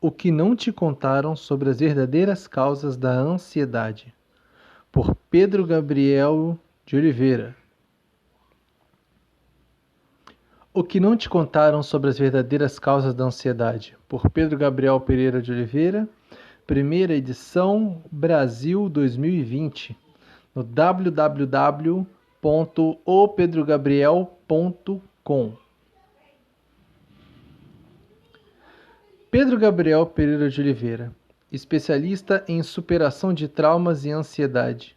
O que não te contaram sobre as verdadeiras causas da ansiedade, por Pedro Gabriel de Oliveira. O que não te contaram sobre as verdadeiras causas da ansiedade, por Pedro Gabriel Pereira de Oliveira, primeira edição, Brasil 2020, no www.opedrogabriel.com. Pedro Gabriel Pereira de Oliveira, especialista em superação de traumas e ansiedade.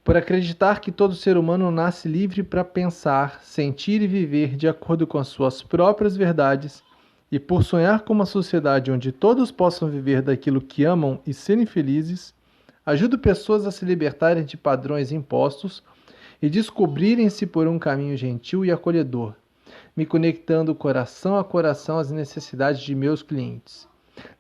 Por acreditar que todo ser humano nasce livre para pensar, sentir e viver de acordo com as suas próprias verdades, e por sonhar com uma sociedade onde todos possam viver daquilo que amam e serem felizes, ajudo pessoas a se libertarem de padrões impostos e descobrirem-se por um caminho gentil e acolhedor, me conectando coração a coração às necessidades de meus clientes.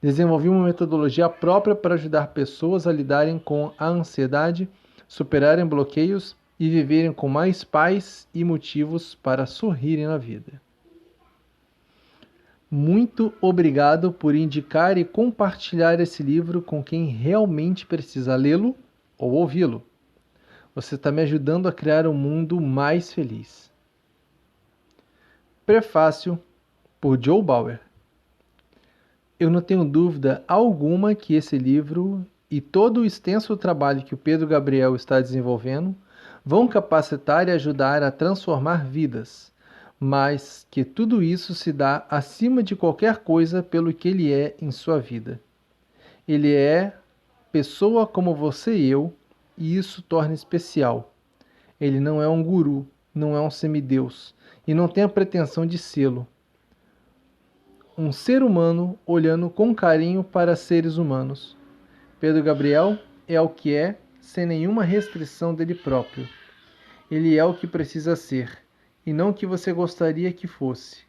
Desenvolvi uma metodologia própria para ajudar pessoas a lidarem com a ansiedade, superarem bloqueios e viverem com mais paz e motivos para sorrirem na vida. Muito obrigado por indicar e compartilhar esse livro com quem realmente precisa lê-lo ou ouvi-lo. Você está me ajudando a criar um mundo mais feliz. Prefácio por Joe Bauer. Eu não tenho dúvida alguma que esse livro e todo o extenso trabalho que o Pedro Gabriel está desenvolvendo vão capacitar e ajudar a transformar vidas, mas que tudo isso se dá acima de qualquer coisa pelo que ele é em sua vida. Ele é pessoa como você e eu, e isso torna especial. Ele não é um guru, não é um semideus, e não tem a pretensão de sê-lo. Um ser humano olhando com carinho para seres humanos. Pedro Gabriel é o que é, sem nenhuma restrição dele próprio. Ele é o que precisa ser, e não o que você gostaria que fosse.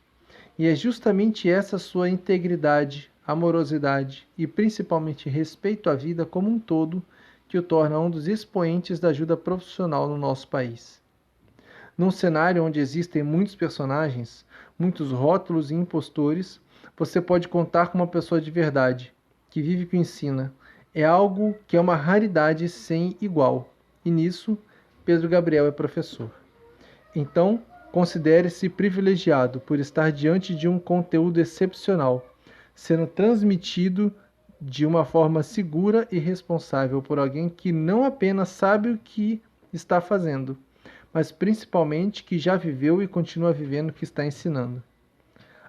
E é justamente essa sua integridade, amorosidade e principalmente respeito à vida como um todo que o torna um dos expoentes da ajuda profissional no nosso país. Num cenário onde existem muitos personagens, muitos rótulos e impostores, você pode contar com uma pessoa de verdade, que vive e que ensina. É algo que é uma raridade sem igual. E nisso, Pedro Gabriel é professor. Então, considere-se privilegiado por estar diante de um conteúdo excepcional, sendo transmitido de uma forma segura e responsável por alguém que não apenas sabe o que está fazendo, mas principalmente que já viveu e continua vivendo o que está ensinando.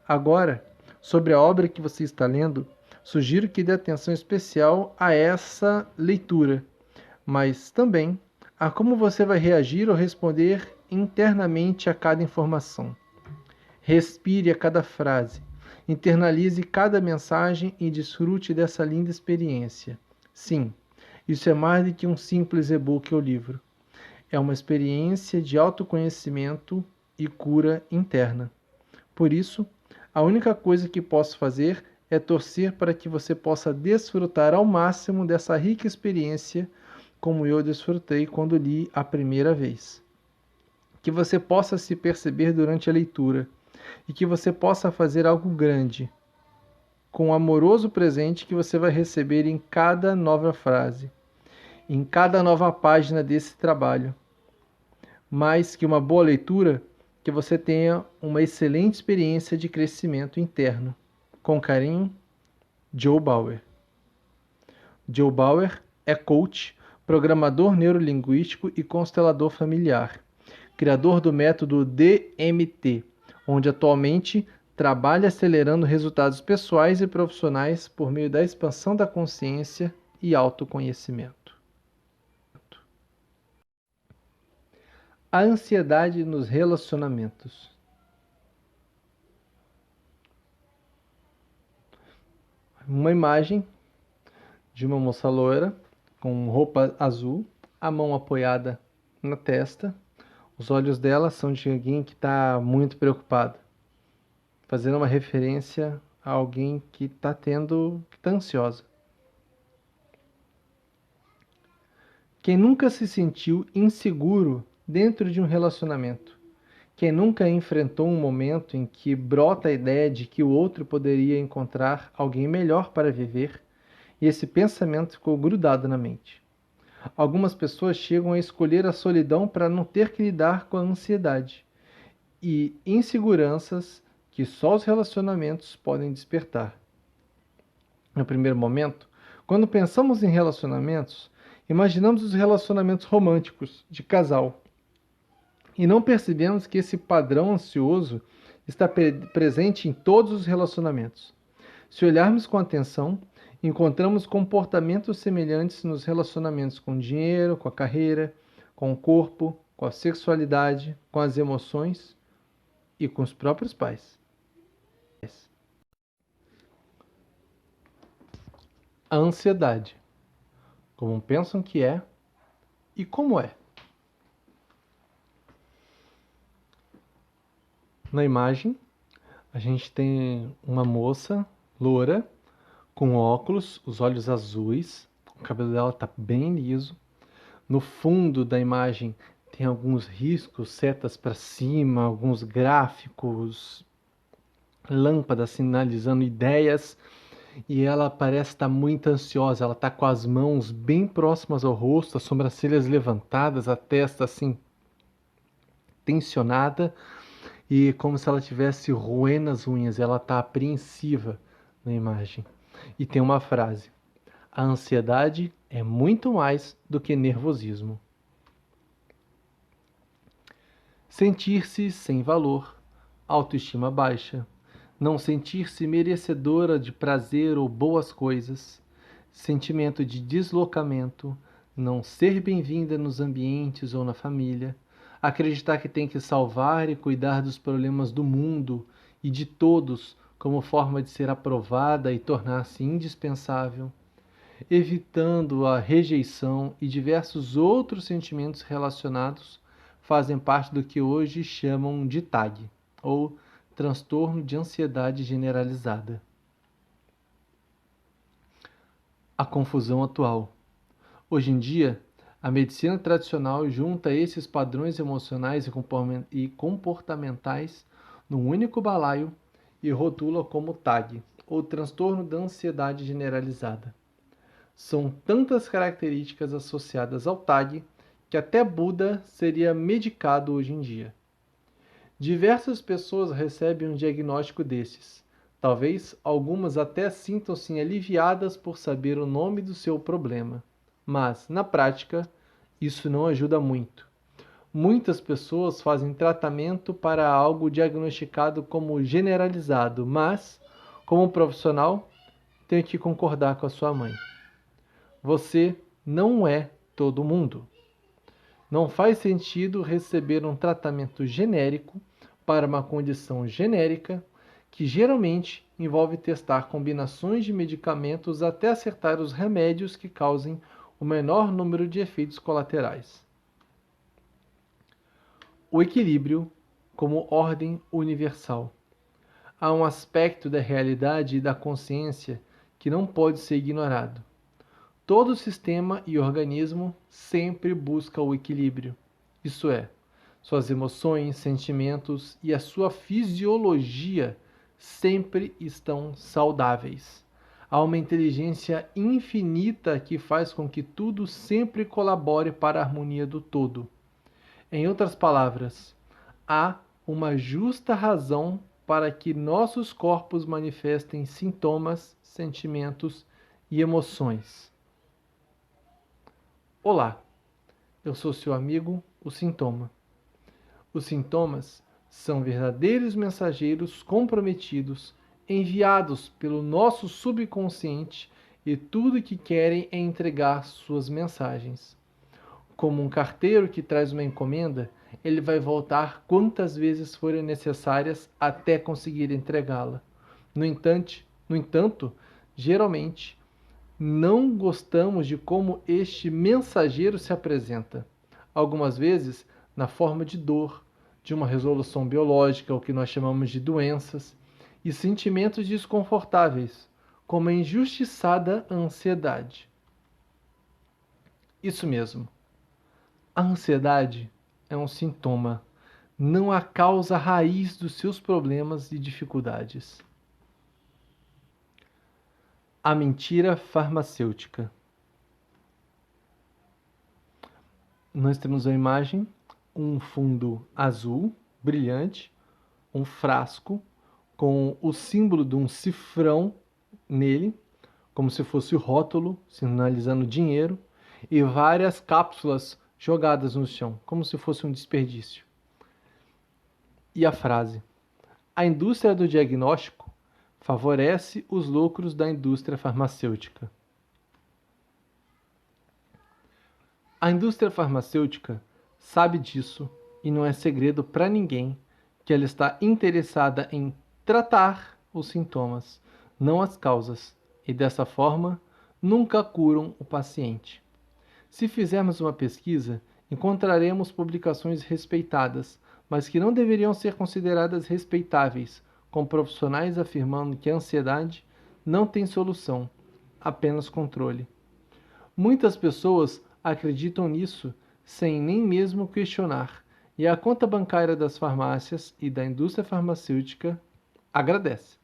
Agora, sobre a obra que você está lendo, sugiro que dê atenção especial a essa leitura, mas também a como você vai reagir ou responder internamente a cada informação. Respire a cada frase, internalize cada mensagem e desfrute dessa linda experiência. Sim, isso é mais do que um simples e-book ou livro. É uma experiência de autoconhecimento e cura interna. Por isso, a única coisa que posso fazer é torcer para que você possa desfrutar ao máximo dessa rica experiência como eu desfrutei quando li a primeira vez. Que você possa se perceber durante a leitura e que você possa fazer algo grande, com o amoroso presente que você vai receber em cada nova frase, em cada nova página desse trabalho. Mais que uma boa leitura, que você tenha uma excelente experiência de crescimento interno. Com carinho, Joe Bauer. Joe Bauer é coach, programador neurolinguístico e constelador familiar, criador do método DMT, onde atualmente trabalha acelerando resultados pessoais e profissionais por meio da expansão da consciência e autoconhecimento. A ansiedade nos relacionamentos. Uma imagem de uma moça loira com roupa azul, a mão apoiada na testa. Os olhos dela são de alguém que está muito preocupado, fazendo uma referência a alguém que está ansiosa. Quem nunca se sentiu inseguro dentro de um relacionamento? Quem nunca enfrentou um momento em que brota a ideia de que o outro poderia encontrar alguém melhor para viver e esse pensamento ficou grudado na mente? Algumas pessoas chegam a escolher a solidão para não ter que lidar com a ansiedade e inseguranças que só os relacionamentos podem despertar. No primeiro momento, quando pensamos em relacionamentos, imaginamos os relacionamentos românticos de casal e não percebemos que esse padrão ansioso está presente em todos os relacionamentos. Se olharmos com atenção, encontramos comportamentos semelhantes nos relacionamentos com o dinheiro, com a carreira, com o corpo, com a sexualidade, com as emoções e com os próprios pais. A ansiedade. Como pensam que é e como é. Na imagem, a gente tem uma moça loura, com óculos, os olhos azuis, o cabelo dela está bem liso. No fundo da imagem tem alguns riscos, setas para cima, alguns gráficos, lâmpadas sinalizando ideias. E ela parece estar muito ansiosa, ela está com as mãos bem próximas ao rosto, as sobrancelhas levantadas, a testa assim tensionada e como se ela tivesse roendo as unhas, ela está apreensiva na imagem. E tem uma frase: a ansiedade é muito mais do que nervosismo. Sentir-se sem valor, autoestima baixa, não sentir-se merecedora de prazer ou boas coisas, sentimento de deslocamento, não ser bem-vinda nos ambientes ou na família, acreditar que tem que salvar e cuidar dos problemas do mundo e de todos como forma de ser aprovada e tornar-se indispensável, evitando a rejeição e diversos outros sentimentos relacionados fazem parte do que hoje chamam de TAG, ou transtorno de ansiedade generalizada. A confusão atual. Hoje em dia, a medicina tradicional junta esses padrões emocionais e comportamentais num único balaio e rotula como TAG, ou transtorno da ansiedade generalizada. São tantas características associadas ao TAG que até Buda seria medicado hoje em dia. Diversas pessoas recebem um diagnóstico desses. Talvez algumas até sintam-se aliviadas por saber o nome do seu problema. Mas, na prática, isso não ajuda muito. Muitas pessoas fazem tratamento para algo diagnosticado como generalizado, mas, como profissional, tenho que concordar com a sua mãe. Você não é todo mundo. Não faz sentido receber um tratamento genérico para uma condição genérica que geralmente envolve testar combinações de medicamentos até acertar os remédios que causem o menor número de efeitos colaterais. O equilíbrio como ordem universal. Há um aspecto da realidade e da consciência que não pode ser ignorado. Todo sistema e organismo sempre busca o equilíbrio, isso é, suas emoções, sentimentos e a sua fisiologia sempre estão saudáveis. Há uma inteligência infinita que faz com que tudo sempre colabore para a harmonia do todo. Em outras palavras, há uma justa razão para que nossos corpos manifestem sintomas, sentimentos e emoções. Olá, eu sou seu amigo, o Sintoma. Os sintomas são verdadeiros mensageiros comprometidos, enviados pelo nosso subconsciente e tudo que querem é entregar suas mensagens. Como um carteiro que traz uma encomenda, ele vai voltar quantas vezes forem necessárias até conseguir entregá-la. No entanto, geralmente, não gostamos de como este mensageiro se apresenta. Algumas vezes, na forma de dor, de uma resolução biológica, o que nós chamamos de doenças, e sentimentos desconfortáveis, como a injustiçada ansiedade. Isso mesmo. A ansiedade é um sintoma, não a causa raiz dos seus problemas e dificuldades. A mentira farmacêutica. Nós temos a imagem, um fundo azul, brilhante, um frasco com o símbolo de um cifrão nele, como se fosse o rótulo, sinalizando dinheiro, e várias cápsulas jogadas no chão, como se fosse um desperdício. E a frase: a indústria do diagnóstico favorece os lucros da indústria farmacêutica. A indústria farmacêutica sabe disso e não é segredo para ninguém que ela está interessada em tratar os sintomas, não as causas, e dessa forma nunca curam o paciente. Se fizermos uma pesquisa, encontraremos publicações respeitadas, mas que não deveriam ser consideradas respeitáveis, com profissionais afirmando que a ansiedade não tem solução, apenas controle. Muitas pessoas acreditam nisso sem nem mesmo questionar, e a conta bancária das farmácias e da indústria farmacêutica agradece.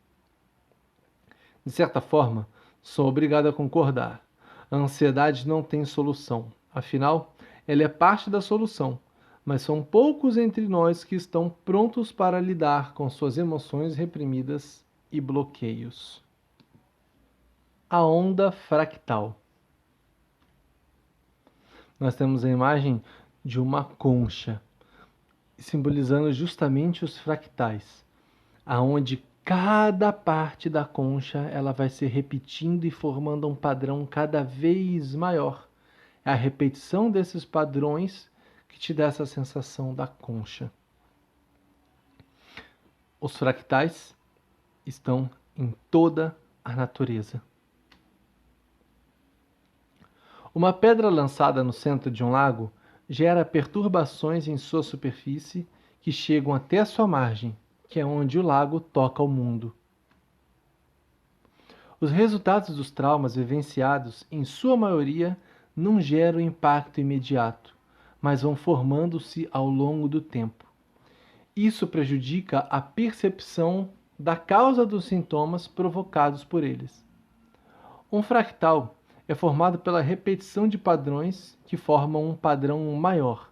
De certa forma, sou obrigado a concordar. A ansiedade não tem solução. Afinal, ela é parte da solução, mas são poucos entre nós que estão prontos para lidar com suas emoções reprimidas e bloqueios. A onda fractal. Nós temos a imagem de uma concha, simbolizando justamente os fractais, aonde cada parte da concha ela vai se repetindo e formando um padrão cada vez maior. É a repetição desses padrões que te dá essa sensação da concha. Os fractais estão em toda a natureza. Uma pedra lançada no centro de um lago gera perturbações em sua superfície que chegam até a sua margem, que é onde o lago toca o mundo. Os resultados dos traumas vivenciados, em sua maioria, não geram impacto imediato, mas vão formando-se ao longo do tempo. Isso prejudica a percepção da causa dos sintomas provocados por eles. Um fractal é formado pela repetição de padrões que formam um padrão maior,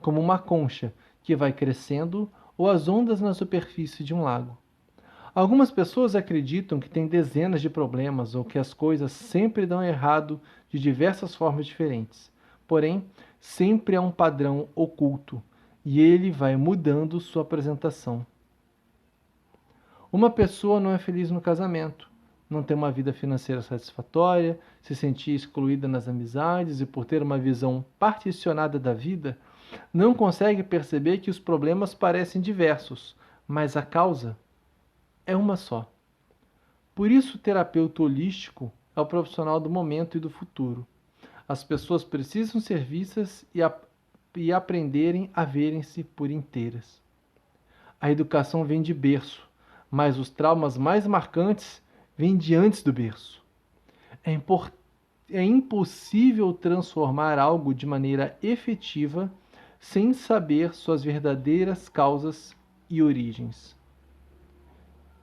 como uma concha que vai crescendo ou as ondas na superfície de um lago. Algumas pessoas acreditam que têm dezenas de problemas ou que as coisas sempre dão errado de diversas formas diferentes. Porém, sempre há um padrão oculto e ele vai mudando sua apresentação. Uma pessoa não é feliz no casamento, não tem uma vida financeira satisfatória, se sentir excluída nas amizades e por ter uma visão particionada da vida, não consegue perceber que os problemas parecem diversos, mas a causa é uma só. Por isso, o terapeuta holístico é o profissional do momento e do futuro. As pessoas precisam ser vistas e aprenderem a verem-se por inteiras. A educação vem de berço, mas os traumas mais marcantes vêm de antes do berço. É impossível transformar algo de maneira efetiva sem saber suas verdadeiras causas e origens.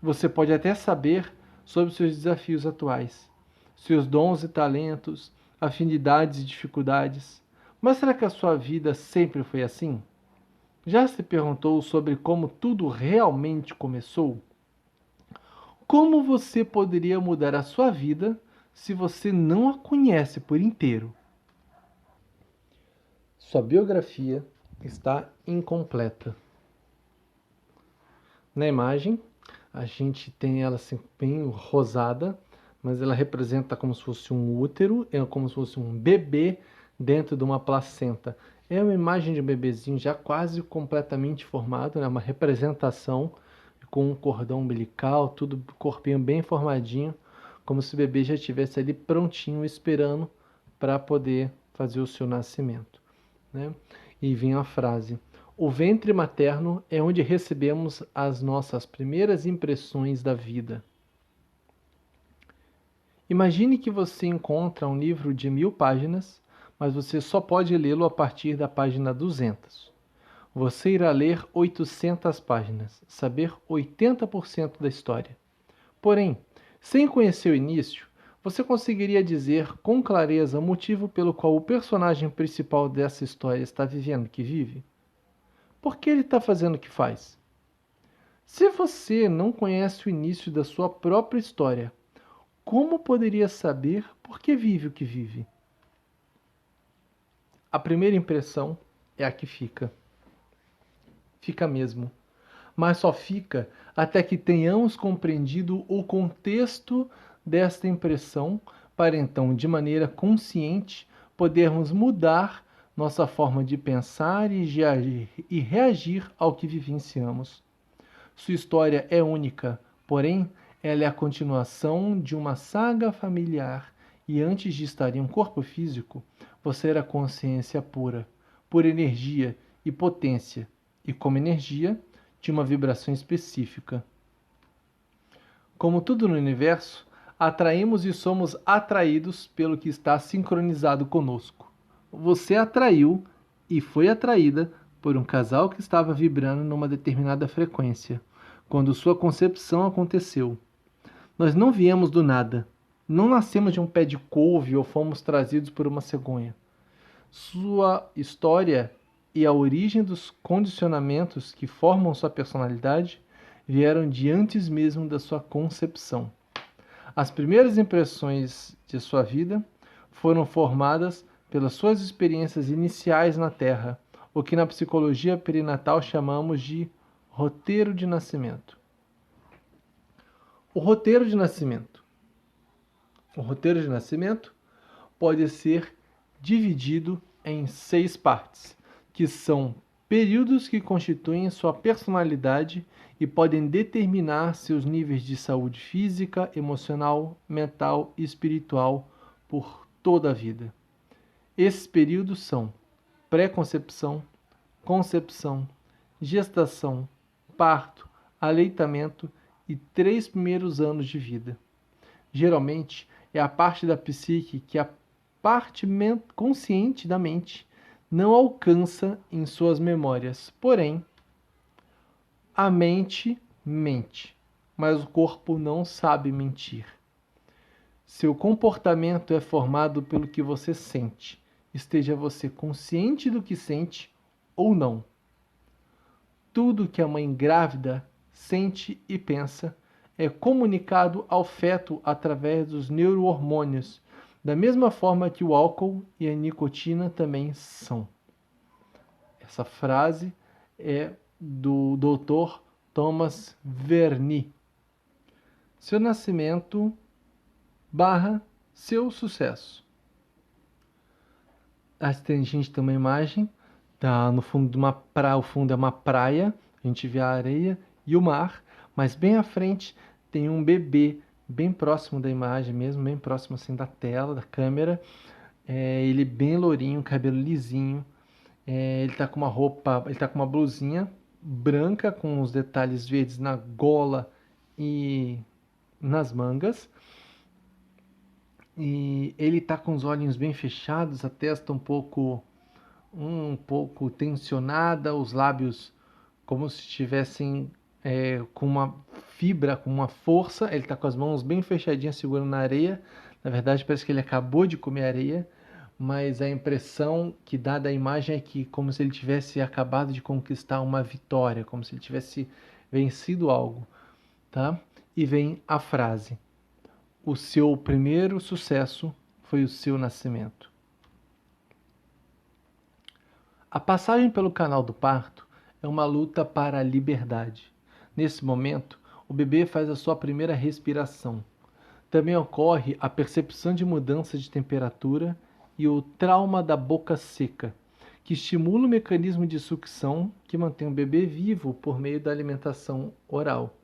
Você pode até saber sobre seus desafios atuais, seus dons e talentos, afinidades e dificuldades, mas será que a sua vida sempre foi assim? Já se perguntou sobre como tudo realmente começou? Como você poderia mudar a sua vida se você não a conhece por inteiro? Sua biografia está incompleta. Na imagem, a gente tem ela assim, bem rosada, mas ela representa como se fosse um útero, é como se fosse um bebê dentro de uma placenta. É uma imagem de um bebezinho já quase completamente formado, né? Uma representação com um cordão umbilical, tudo corpinho bem formadinho, como se o bebê já estivesse ali prontinho, esperando para poder fazer o seu nascimento, né? E vem a frase: o ventre materno é onde recebemos as nossas primeiras impressões da vida. Imagine que você encontra um livro de 1000 páginas, mas você só pode lê-lo a partir da página 200. Você irá ler 800 páginas, saber 80% da história. Porém, sem conhecer o início, você conseguiria dizer com clareza o motivo pelo qual o personagem principal dessa história está vivendo o que vive? Por que ele está fazendo o que faz? Se você não conhece o início da sua própria história, como poderia saber por que vive o que vive? A primeira impressão é a que fica. Fica mesmo. Mas só fica até que tenhamos compreendido o contexto desta impressão, para então, de maneira consciente, podermos mudar nossa forma de pensar e reagir ao que vivenciamos. Sua história é única, porém, ela é a continuação de uma saga familiar, e antes de estar em um corpo físico, você era consciência pura, por energia e potência, e como energia, de uma vibração específica. Como tudo no universo, atraímos e somos atraídos pelo que está sincronizado conosco. Você atraiu e foi atraída por um casal que estava vibrando numa determinada frequência, quando sua concepção aconteceu. Nós não viemos do nada. Não nascemos de um pé de couve ou fomos trazidos por uma cegonha. Sua história e a origem dos condicionamentos que formam sua personalidade vieram de antes mesmo da sua concepção. As primeiras impressões de sua vida foram formadas pelas suas experiências iniciais na Terra, o que na psicologia perinatal chamamos de roteiro de nascimento. O roteiro de nascimento. O roteiro de nascimento pode ser dividido em 6 partes, que são períodos que constituem sua personalidade e podem determinar seus níveis de saúde física, emocional, mental e espiritual por toda a vida. Esses períodos são pré-concepção, concepção, gestação, parto, aleitamento e 3 primeiros anos de vida. Geralmente, é a parte da psique que a parte consciente da mente não alcança em suas memórias. Porém, a mente mente, mas o corpo não sabe mentir. Seu comportamento é formado pelo que você sente, esteja você consciente do que sente ou não. Tudo que a mãe grávida sente e pensa é comunicado ao feto através dos neurohormônios, da mesma forma que o álcool e a nicotina também são. Essa frase é do Dr. Thomas Verny. Seu nascimento / seu sucesso. A gente tem uma imagem, tá no fundo de uma praia, o fundo é uma praia, a gente vê a areia e o mar, mas bem à frente tem um bebê, bem próximo da imagem mesmo, bem próximo assim da tela, da câmera. Ele bem lourinho, cabelo lisinho. Ele tá com uma roupa, ele tá com uma blusinha branca com os detalhes verdes na gola e nas mangas. E ele tá com os olhinhos bem fechados, a testa um pouco tensionada, os lábios como se estivessem com uma fibra, com uma força. Ele tá com as mãos bem fechadinhas segurando na areia. Na verdade, parece que ele acabou de comer areia, mas a impressão que dá da imagem é que como se ele tivesse acabado de conquistar uma vitória, como se ele tivesse vencido algo, tá? E vem a frase: o seu primeiro sucesso foi o seu nascimento. A passagem pelo canal do parto é uma luta para a liberdade. Nesse momento, o bebê faz a sua primeira respiração. Também ocorre a percepção de mudança de temperatura e o trauma da boca seca, que estimula o mecanismo de sucção que mantém o bebê vivo por meio da alimentação oral.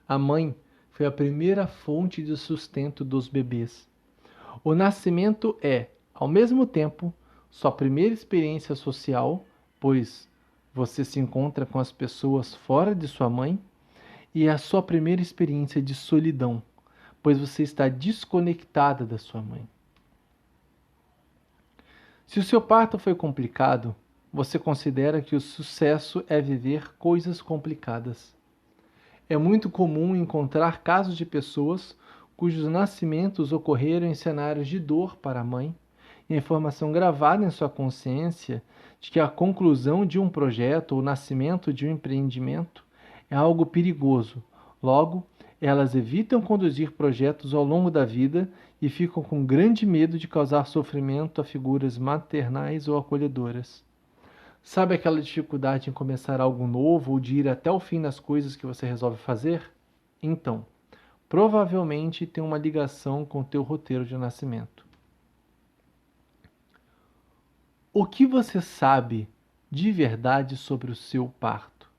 A mãe foi a primeira fonte de sustento dos bebês. O nascimento é, ao mesmo tempo, sua primeira experiência social, pois você se encontra com as pessoas fora de sua mãe, e a sua primeira experiência de solidão, pois você está desconectada da sua mãe. Se o seu parto foi complicado, você considera que o sucesso é viver coisas complicadas. É muito comum encontrar casos de pessoas cujos nascimentos ocorreram em cenários de dor para a mãe, e a informação gravada em sua consciência de que a conclusão de um projeto ou o nascimento de um empreendimento é algo perigoso. Logo, elas evitam conduzir projetos ao longo da vida e ficam com grande medo de causar sofrimento a figuras maternais ou acolhedoras. Sabe aquela dificuldade em começar algo novo ou de ir até o fim nas coisas que você resolve fazer? Então, provavelmente tem uma ligação com o teu roteiro de nascimento. O que você sabe de verdade sobre o seu parto?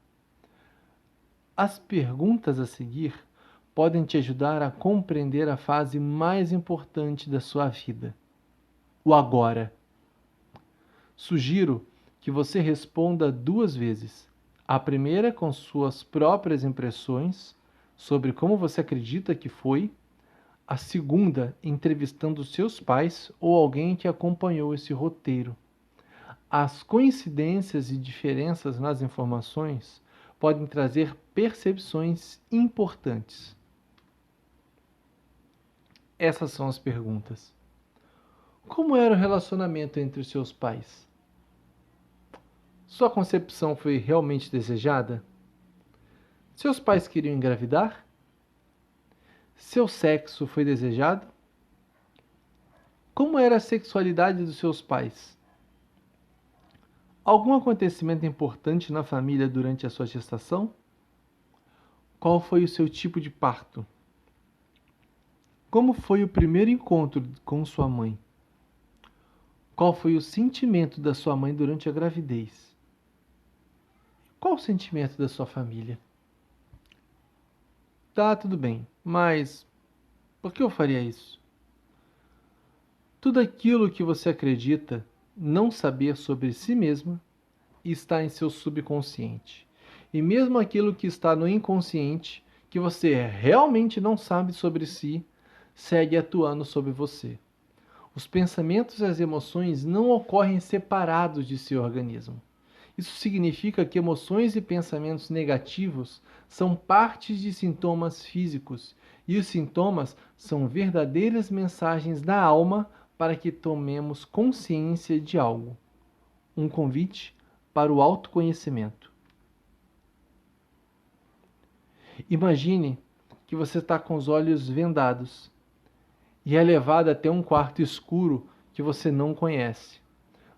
As perguntas a seguir podem te ajudar a compreender a fase mais importante da sua vida, o agora. Sugiro que você responda 2 vezes. A primeira com suas próprias impressões sobre como você acredita que foi. A segunda entrevistando seus pais ou alguém que acompanhou esse roteiro. As coincidências e diferenças nas informações podem trazer percepções importantes. Essas são as perguntas. Como era o relacionamento entre os seus pais? Sua concepção foi realmente desejada? Seus pais queriam engravidar? Seu sexo foi desejado? Como era a sexualidade dos seus pais? Algum acontecimento importante na família durante a sua gestação? Qual foi o seu tipo de parto? Como foi o primeiro encontro com sua mãe? Qual foi o sentimento da sua mãe durante a gravidez? Qual o sentimento da sua família? Tá, tudo bem, mas por que eu faria isso? Tudo aquilo que você acredita não saber sobre si mesma está em seu subconsciente. E mesmo aquilo que está no inconsciente, que você realmente não sabe sobre si, segue atuando sobre você. Os pensamentos e as emoções não ocorrem separados de seu organismo. Isso significa que emoções e pensamentos negativos são partes de sintomas físicos, e os sintomas são verdadeiras mensagens da alma para que tomemos consciência de algo. Um convite para o autoconhecimento. Imagine que você está com os olhos vendados e é levado até um quarto escuro que você não conhece.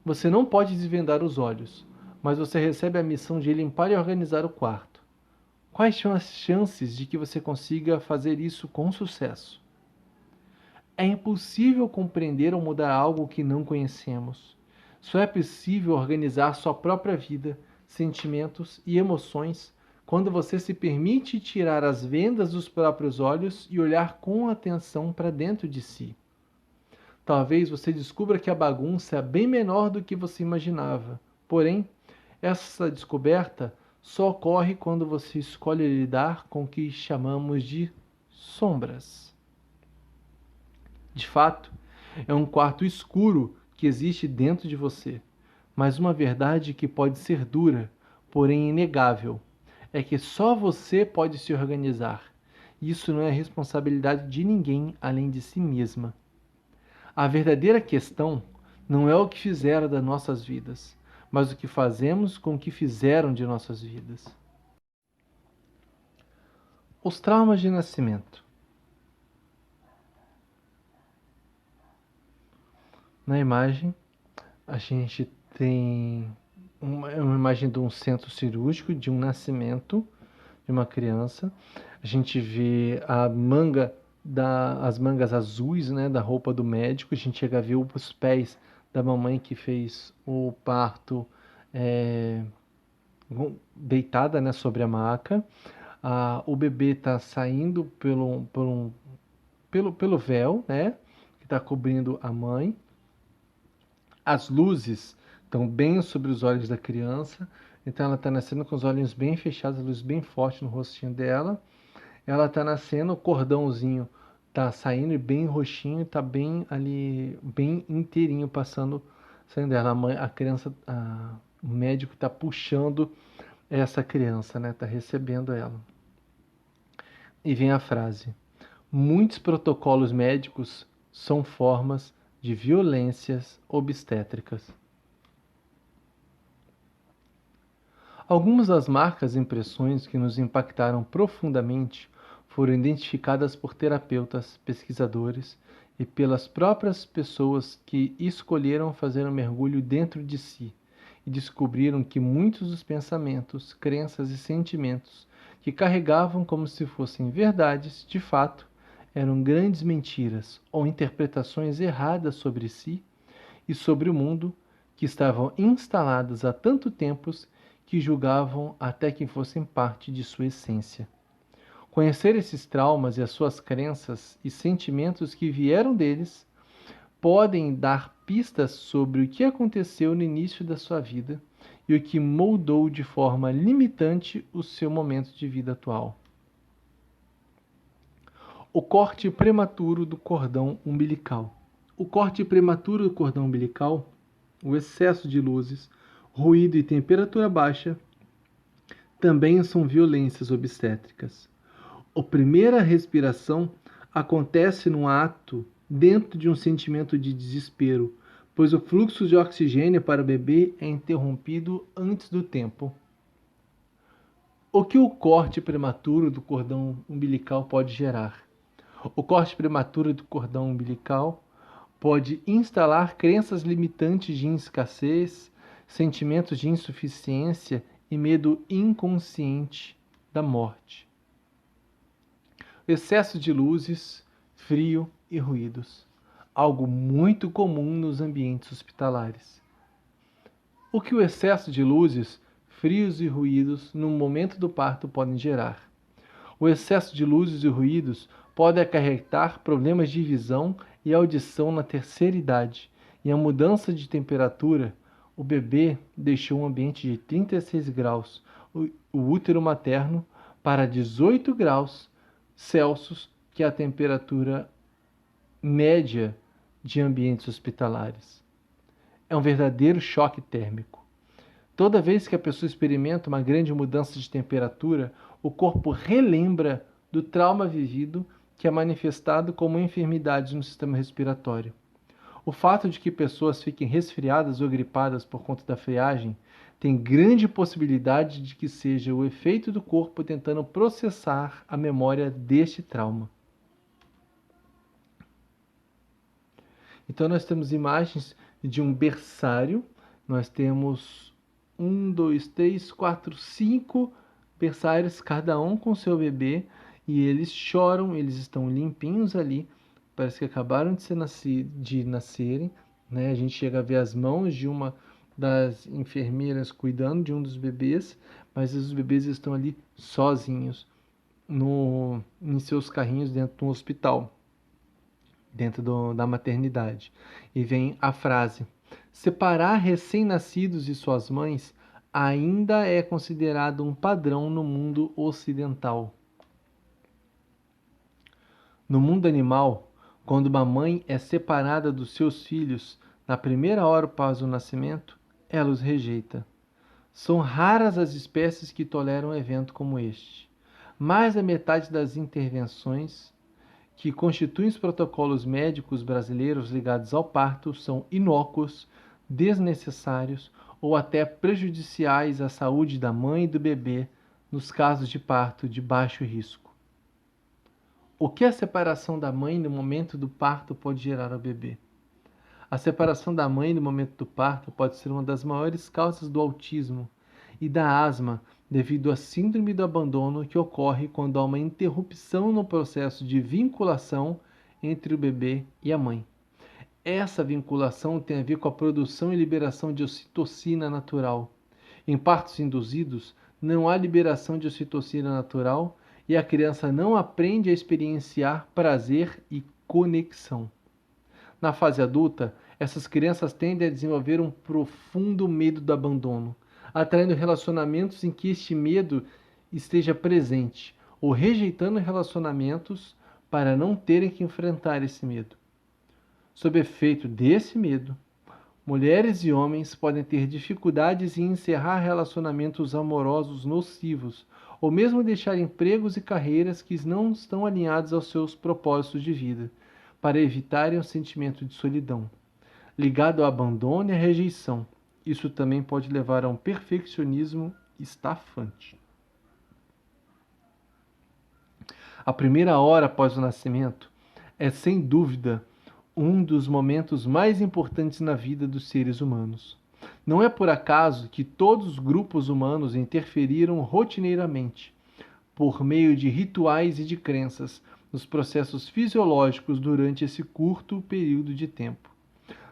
Você não pode desvendar os olhos, mas você recebe a missão de limpar e organizar o quarto. Quais são as chances de que você consiga fazer isso com sucesso? É impossível compreender ou mudar algo que não conhecemos. Só é possível organizar sua própria vida, sentimentos e emoções quando você se permite tirar as vendas dos próprios olhos e olhar com atenção para dentro de si. Talvez você descubra que a bagunça é bem menor do que você imaginava. Porém, essa descoberta só ocorre quando você escolhe lidar com o que chamamos de sombras. De fato, é um quarto escuro que existe dentro de você, mas uma verdade que pode ser dura, porém inegável, é que só você pode se organizar. Isso não é responsabilidade de ninguém além de si mesma. A verdadeira questão não é o que fizeram das nossas vidas, mas o que fazemos com o que fizeram de nossas vidas. Os traumas de nascimento. Na imagem, a gente tem uma imagem de um centro cirúrgico, de um nascimento de uma criança. A gente vê as mangas azuis, né, da roupa do médico. A gente chega a ver os pés da mamãe que fez o parto deitada, né, sobre a maca. O bebê está saindo pelo véu, né, que está cobrindo a mãe. As luzes estão bem sobre os olhos da criança, então ela está nascendo com os olhos bem fechados, a luz bem forte no rostinho dela. Ela está nascendo, o cordãozinho está saindo e bem roxinho, está bem ali, bem inteirinho saindo dela. A criança, O médico está puxando essa criança, né? Está recebendo ela. E vem a frase: muitos protocolos médicos são formas de violências obstétricas. Algumas das marcas e impressões que nos impactaram profundamente foram identificadas por terapeutas, pesquisadores e pelas próprias pessoas que escolheram fazer um mergulho dentro de si e descobriram que muitos dos pensamentos, crenças e sentimentos que carregavam como se fossem verdades, de fato, eram grandes mentiras ou interpretações erradas sobre si e sobre o mundo que estavam instaladas há tanto tempo que julgavam até que fossem parte de sua essência. Conhecer esses traumas e as suas crenças e sentimentos que vieram deles podem dar pistas sobre o que aconteceu no início da sua vida e o que moldou de forma limitante o seu momento de vida atual. O corte prematuro do cordão umbilical. O corte prematuro do cordão umbilical, o excesso de luzes, ruído e temperatura baixa também são violências obstétricas. A primeira respiração acontece no ato dentro de um sentimento de desespero, pois o fluxo de oxigênio para o bebê é interrompido antes do tempo. O que o corte prematuro do cordão umbilical pode gerar? O corte prematuro do cordão umbilical pode instalar crenças limitantes de escassez, sentimentos de insuficiência e medo inconsciente da morte. Excesso de luzes, frio e ruídos, algo muito comum nos ambientes hospitalares. O que o excesso de luzes, frios e ruídos no momento do parto podem gerar? O excesso de luzes e ruídos pode acarretar problemas de visão e audição na terceira idade, e a mudança de temperatura. O bebê deixou um ambiente de 36 graus, o útero materno, para 18 graus Celsius, que é a temperatura média de ambientes hospitalares. É um verdadeiro choque térmico. Toda vez que a pessoa experimenta uma grande mudança de temperatura, o corpo relembra do trauma vivido, que é manifestado como enfermidades no sistema respiratório. O fato de que pessoas fiquem resfriadas ou gripadas por conta da friagem tem grande possibilidade de que seja o efeito do corpo tentando processar a memória deste trauma. Então nós temos imagens de um berçário, nós temos 5 berçários, cada um com seu bebê, e eles choram, eles estão limpinhos ali, parece que acabaram de nascerem, né? A gente chega a ver as mãos de uma das enfermeiras cuidando de um dos bebês, mas os bebês estão ali sozinhos em seus carrinhos dentro de um hospital, dentro da maternidade. E vem a frase: separar recém-nascidos de suas mães ainda é considerado um padrão no mundo ocidental. No mundo animal, quando uma mãe é separada dos seus filhos na primeira hora após o nascimento, ela os rejeita. São raras as espécies que toleram um evento como este. Mais da metade das intervenções que constituem os protocolos médicos brasileiros ligados ao parto são inócuos, desnecessários ou até prejudiciais à saúde da mãe e do bebê nos casos de parto de baixo risco. O que a separação da mãe no momento do parto pode gerar ao bebê? A separação da mãe no momento do parto pode ser uma das maiores causas do autismo e da asma devido à síndrome do abandono que ocorre quando há uma interrupção no processo de vinculação entre o bebê e a mãe. Essa vinculação tem a ver com a produção e liberação de ocitocina natural. Em partos induzidos, não há liberação de ocitocina natural e a criança não aprende a experienciar prazer e conexão. Na fase adulta, essas crianças tendem a desenvolver um profundo medo do abandono, atraindo relacionamentos em que este medo esteja presente, ou rejeitando relacionamentos para não terem que enfrentar esse medo. Sob efeito desse medo, Mulheres e homens podem ter dificuldades em encerrar relacionamentos amorosos nocivos, ou mesmo deixar empregos e carreiras que não estão alinhados aos seus propósitos de vida, para evitarem o sentimento de solidão, ligado ao abandono e à rejeição. Isso também pode levar a um perfeccionismo estafante. A primeira hora após o nascimento é, sem dúvida, um dos momentos mais importantes na vida dos seres humanos. Não é por acaso que todos os grupos humanos interferiram rotineiramente, por meio de rituais e de crenças, nos processos fisiológicos durante esse curto período de tempo.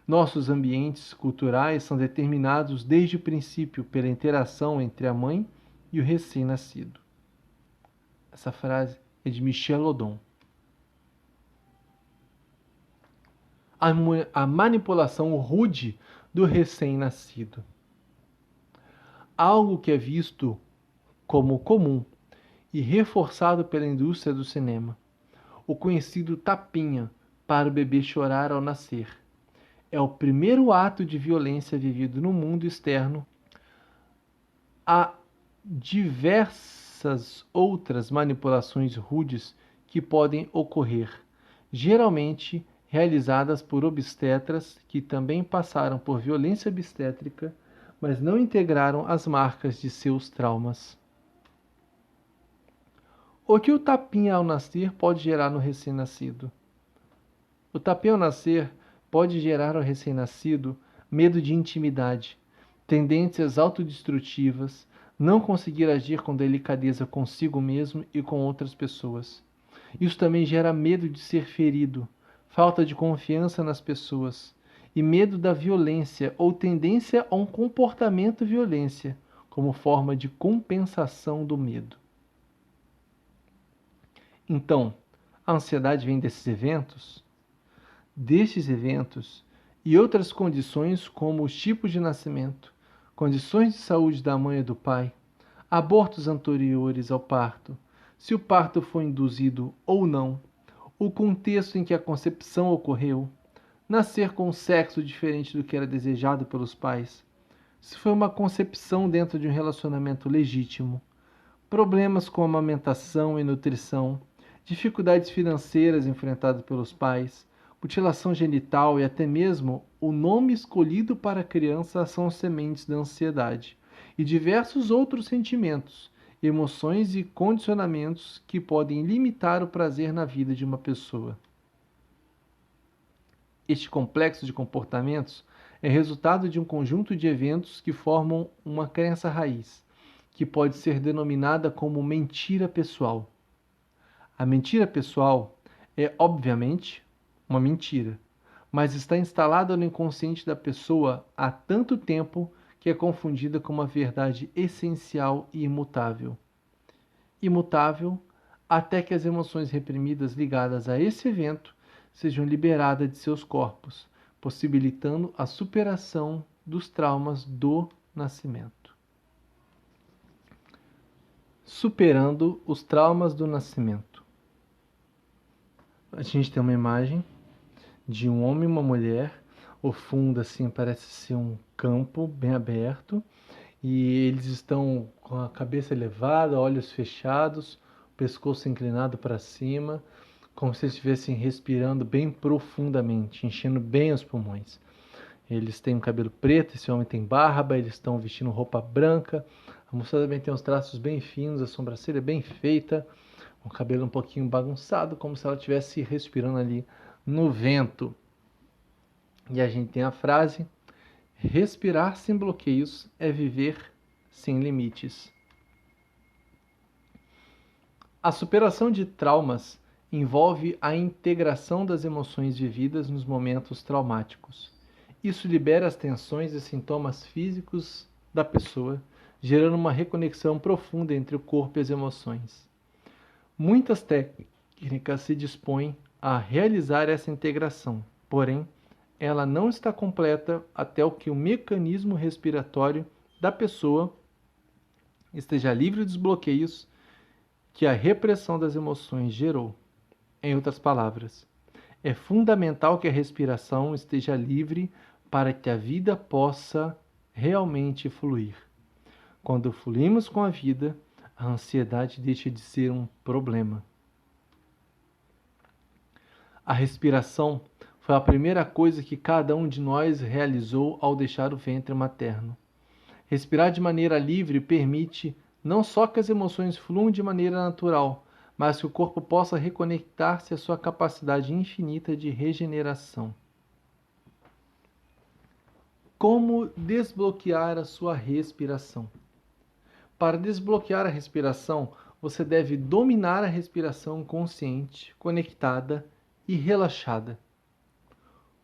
Nossos ambientes culturais são determinados desde o princípio pela interação entre a mãe e o recém-nascido. Essa frase é de Michel Odon. A manipulação rude do recém-nascido. Algo que é visto como comum e reforçado pela indústria do cinema. O conhecido tapinha para o bebê chorar ao nascer. É o primeiro ato de violência vivido no mundo externo. Há diversas outras manipulações rudes que podem ocorrer, geralmente realizadas por obstetras que também passaram por violência obstétrica, mas não integraram as marcas de seus traumas. O que o tapinha ao nascer pode gerar no recém-nascido? O tapinha ao nascer pode gerar ao recém-nascido medo de intimidade, tendências autodestrutivas, não conseguir agir com delicadeza consigo mesmo e com outras pessoas. Isso também gera medo de ser ferido, falta de confiança nas pessoas e medo da violência ou tendência a um comportamento violência, como forma de compensação do medo. Então, a ansiedade vem desses eventos? Destes eventos e outras condições como os tipos de nascimento, condições de saúde da mãe e do pai, abortos anteriores ao parto, se o parto foi induzido ou não, o contexto em que a concepção ocorreu, nascer com um sexo diferente do que era desejado pelos pais, se foi uma concepção dentro de um relacionamento legítimo, problemas com amamentação e nutrição, dificuldades financeiras enfrentadas pelos pais, mutilação genital e até mesmo o nome escolhido para a criança são sementes da ansiedade e diversos outros sentimentos, emoções e condicionamentos que podem limitar o prazer na vida de uma pessoa. Este complexo de comportamentos é resultado de um conjunto de eventos que formam uma crença raiz, que pode ser denominada como mentira pessoal. A mentira pessoal é, obviamente, uma mentira, mas está instalada no inconsciente da pessoa há tanto tempo que é confundida com uma verdade essencial e imutável. Imutável até que as emoções reprimidas ligadas a esse evento sejam liberadas de seus corpos, possibilitando a superação dos traumas do nascimento. Superando os traumas do nascimento. A gente tem uma imagem de um homem e uma mulher. O fundo assim parece ser um campo bem aberto e eles estão com a cabeça elevada, olhos fechados, o pescoço inclinado para cima, como se estivessem respirando bem profundamente, enchendo bem os pulmões. Eles têm um cabelo preto, esse homem tem barba, eles estão vestindo roupa branca. A moça também tem uns traços bem finos, a sobrancelha bem feita, o cabelo um pouquinho bagunçado, como se ela estivesse respirando ali no vento. E a gente tem a frase: respirar sem bloqueios é viver sem limites. A superação de traumas envolve a integração das emoções vividas nos momentos traumáticos. Isso libera as tensões e sintomas físicos da pessoa, gerando uma reconexão profunda entre o corpo e as emoções. Muitas técnicas se dispõem a realizar essa integração, porém, ela não está completa até que o mecanismo respiratório da pessoa esteja livre dos bloqueios que a repressão das emoções gerou. Em outras palavras, é fundamental que a respiração esteja livre para que a vida possa realmente fluir. Quando fluímos com a vida, a ansiedade deixa de ser um problema. A respiração foi a primeira coisa que cada um de nós realizou ao deixar o ventre materno. Respirar de maneira livre permite não só que as emoções fluam de maneira natural, mas que o corpo possa reconectar-se à sua capacidade infinita de regeneração. Como desbloquear a sua respiração? Para desbloquear a respiração, você deve dominar a respiração consciente, conectada e relaxada.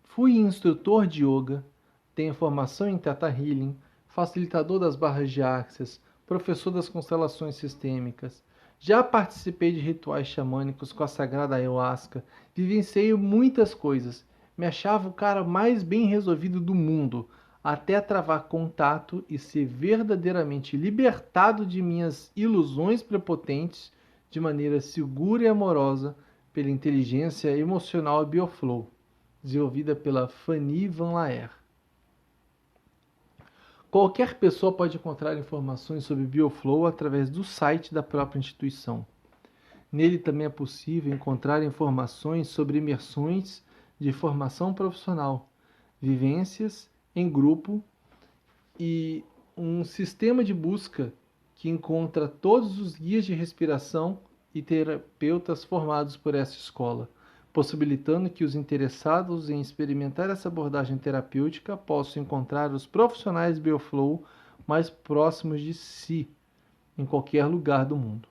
Fui instrutor de yoga, tenho formação em Theta Healing, facilitador das barras de axis, professor das constelações sistêmicas. Já participei de rituais xamânicos com a sagrada ayahuasca, vivenciei muitas coisas. Me achava o cara mais bem resolvido do mundo, até travar contato e ser verdadeiramente libertado de minhas ilusões prepotentes de maneira segura e amorosa pela inteligência emocional Bioflow, desenvolvida pela Fanny Van Laer. Qualquer pessoa pode encontrar informações sobre Bioflow através do site da própria instituição. Nele também é possível encontrar informações sobre imersões de formação profissional, vivências em grupo e um sistema de busca que encontra todos os guias de respiração e terapeutas formados por essa escola, possibilitando que os interessados em experimentar essa abordagem terapêutica possam encontrar os profissionais Bioflow mais próximos de si, em qualquer lugar do mundo.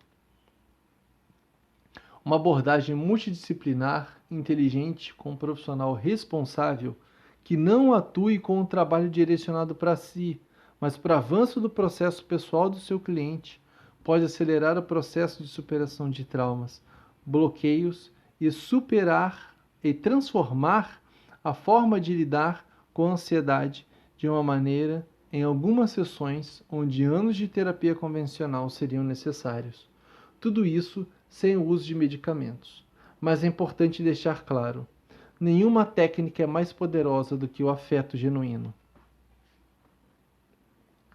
Uma abordagem multidisciplinar, inteligente, com um profissional responsável que não atue com um trabalho direcionado para si, mas para o avanço do processo pessoal do seu cliente, pode acelerar o processo de superação de traumas, bloqueios e superar e transformar a forma de lidar com a ansiedade de uma maneira em algumas sessões onde anos de terapia convencional seriam necessários. Tudo isso sem o uso de medicamentos. Mas é importante deixar claro, nenhuma técnica é mais poderosa do que o afeto genuíno.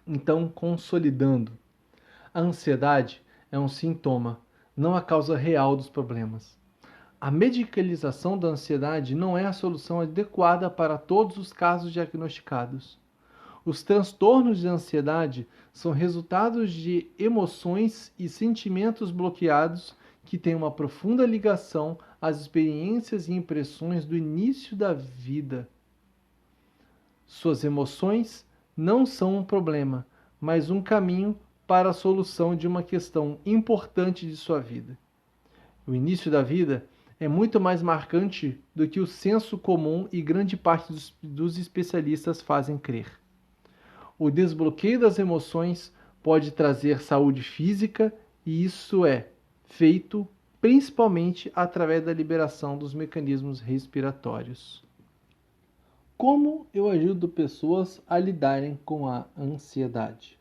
Então, consolidando, a ansiedade é um sintoma, não a causa real dos problemas. A medicalização da ansiedade não é a solução adequada para todos os casos diagnosticados. Os transtornos de ansiedade são resultados de emoções e sentimentos bloqueados que têm uma profunda ligação às experiências e impressões do início da vida. Suas emoções não são um problema, mas um caminho para a solução de uma questão importante de sua vida. O início da vida é muito mais marcante do que o senso comum e grande parte dos especialistas fazem crer. O desbloqueio das emoções pode trazer saúde física e isso é feito principalmente através da liberação dos mecanismos respiratórios. Como eu ajudo pessoas a lidarem com a ansiedade?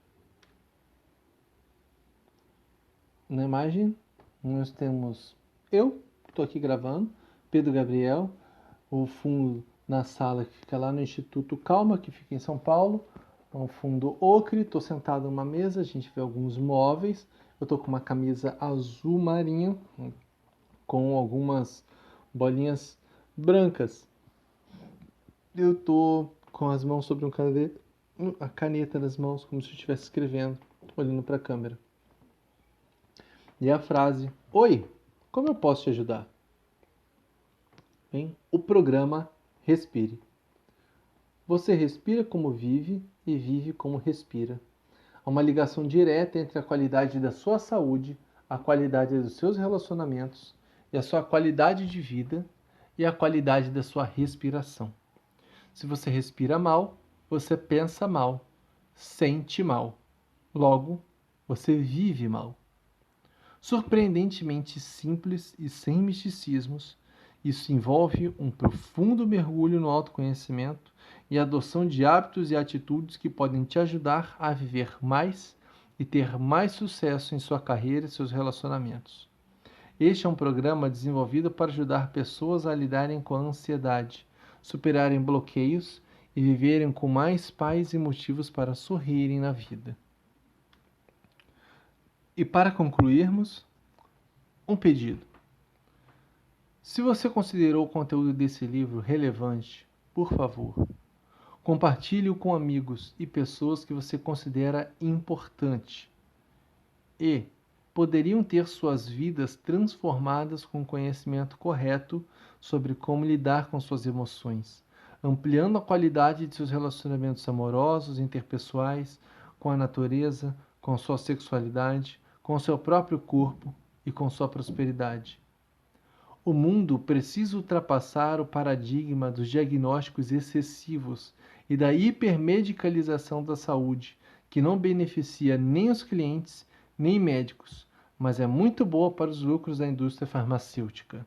Na imagem, nós temos eu, que estou aqui gravando, Pedro Gabriel, o fundo na sala que fica lá no Instituto Calma, que fica em São Paulo, um fundo ocre, estou sentado numa mesa, a gente vê alguns móveis, eu estou com uma camisa azul marinho, com algumas bolinhas brancas. Eu estou com as mãos sobre a caneta nas mãos, como se eu estivesse escrevendo, olhando para a câmera. E a frase: Oi, como eu posso te ajudar? Bem, o programa Respire. Você respira como vive e vive como respira. Há uma ligação direta entre a qualidade da sua saúde, a qualidade dos seus relacionamentos e a sua qualidade de vida e a qualidade da sua respiração. Se você respira mal, você pensa mal, sente mal. Logo, você vive mal. Surpreendentemente simples e sem misticismos, isso envolve um profundo mergulho no autoconhecimento e a adoção de hábitos e atitudes que podem te ajudar a viver mais e ter mais sucesso em sua carreira e seus relacionamentos. Este é um programa desenvolvido para ajudar pessoas a lidarem com a ansiedade, superarem bloqueios e viverem com mais paz e motivos para sorrirem na vida. E para concluirmos, um pedido. Se você considerou o conteúdo desse livro relevante, por favor, compartilhe-o com amigos e pessoas que você considera importante e poderiam ter suas vidas transformadas com o conhecimento correto sobre como lidar com suas emoções, ampliando a qualidade de seus relacionamentos amorosos, interpessoais, com a natureza, com sua sexualidade, com seu próprio corpo e com sua prosperidade. O mundo precisa ultrapassar o paradigma dos diagnósticos excessivos e da hipermedicalização da saúde, que não beneficia nem os clientes nem médicos, mas é muito boa para os lucros da indústria farmacêutica.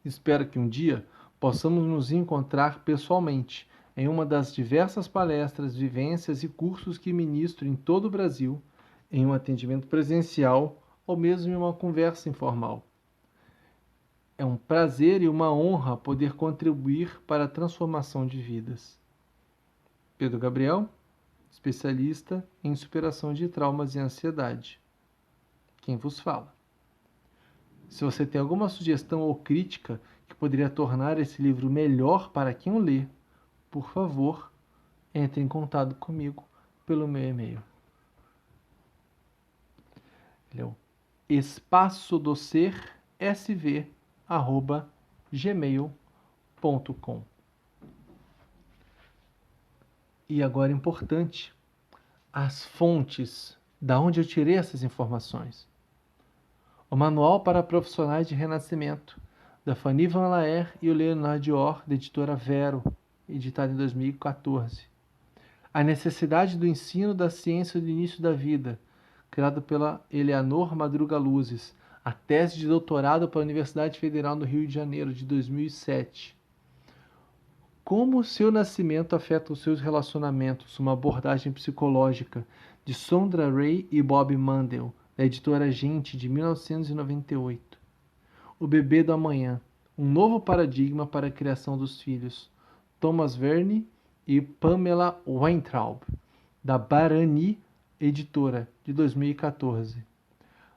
Espero que um dia possamos nos encontrar pessoalmente em uma das diversas palestras, vivências e cursos que ministro em todo o Brasil, em um atendimento presencial ou mesmo em uma conversa informal. É um prazer e uma honra poder contribuir para a transformação de vidas. Pedro Gabriel, especialista em superação de traumas e ansiedade. Quem vos fala. Se você tem alguma sugestão ou crítica que poderia tornar esse livro melhor para quem o lê, por favor, entre em contato comigo pelo meu e-mail. Ele é o espaçodocersv@gmail.com. E agora importante, as fontes, da onde eu tirei essas informações. O Manual para Profissionais de Renascimento, da Fanny Van Laer e o Leonard Dior, da editora Vero, editado em 2014. A Necessidade do Ensino da Ciência do Início da Vida, criado pela Eleanor Madruga Luzes, a tese de doutorado pela Universidade Federal do Rio de Janeiro, de 2007. Como o seu nascimento afeta os seus relacionamentos, uma abordagem psicológica, de Sondra Ray e Bob Mandel, da editora Gente, de 1998. O Bebê do Amanhã, um novo paradigma para a criação dos filhos, Thomas Verne e Pamela Weintraub, da Barani Editora, de 2014.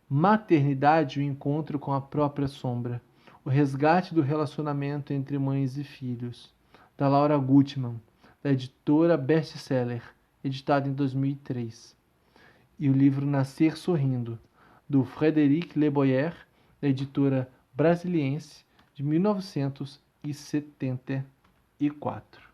Maternidade e o encontro com a própria sombra, o resgate do relacionamento entre mães e filhos, da Laura Gutman, da editora Bestseller, editado em 2003. E o livro Nascer Sorrindo, do Frédéric Leboyer, da editora Brasiliense, de 1974.